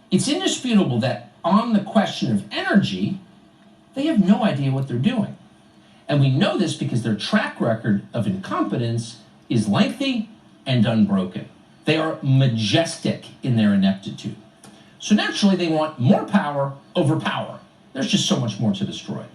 It's indisputable that on the question of energy, they have no idea what they're doing. And we know this because their track record of incompetence is lengthy and unbroken. They are majestic in their ineptitude. So naturally, they want more power over power. There's just so much more to destroy.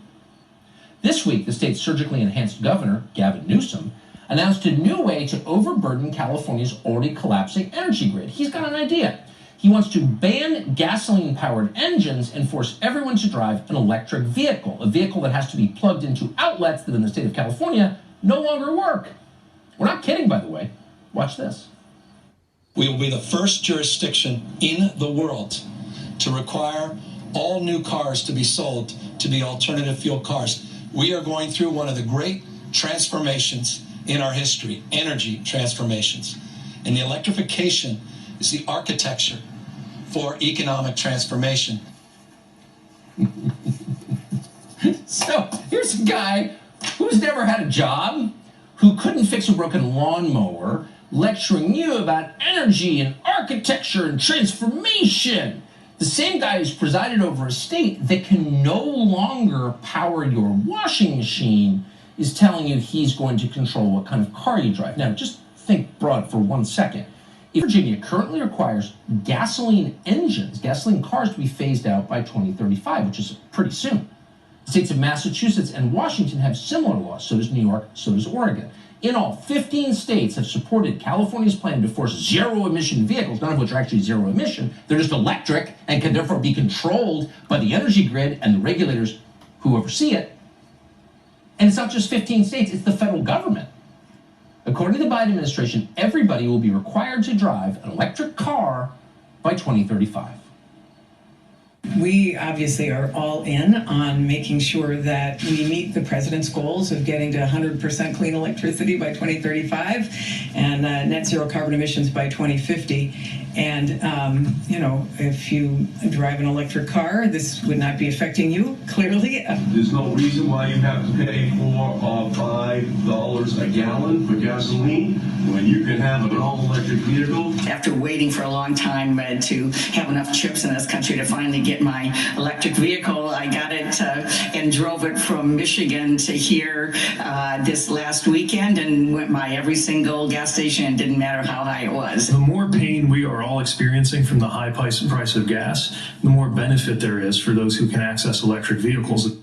This week, the state's surgically enhanced governor, Gavin Newsom, announced a new way to overburden California's already collapsing energy grid. He's got an idea. He wants to ban gasoline-powered engines and force everyone to drive an electric vehicle, a vehicle that has to be plugged into outlets that in the state of California no longer work. We're not kidding, by the way. Watch this. We will be the first jurisdiction in the world to require all new cars to be sold to be alternative fuel cars. We are going through one of the great transformations in our history, energy transformations. And the electrification is the architecture for economic transformation. So here's a guy who's never had a job, who couldn't fix a broken lawnmower, lecturing you about energy and architecture and transformation. The same guy who's presided over a state that can no longer power your washing machine is telling you he's going to control what kind of car you drive. Now, just think broad for 1 second. If Virginia currently requires gasoline engines, gasoline cars to be phased out by 2035, which is pretty soon. The states of Massachusetts and Washington have similar laws. So does New York, so does Oregon. In all, 15 states have supported California's plan to force zero-emission vehicles, none of which are actually zero emission. They're just electric and can therefore be controlled by the energy grid and the regulators who oversee it. And it's not just 15 states, it's the federal government. According to the Biden administration, everybody will be required to drive an electric car by 2035. We obviously are all in on making sure that we meet the president's goals of getting to 100% clean electricity by 2035 and net zero carbon emissions by 2050. And, if you drive an electric car, this would not be affecting you, clearly. There's no reason why you have to pay $4 or $5 a gallon for gasoline when you can have an all-electric vehicle. After waiting for a long time to have enough chips in this country to finally get my electric vehicle, I got it and drove it from Michigan to here this last weekend and went by every single gas station. It didn't matter how high it was. The more pain we are all experiencing from the high price of gas, the more benefit there is for those who can access electric vehicles.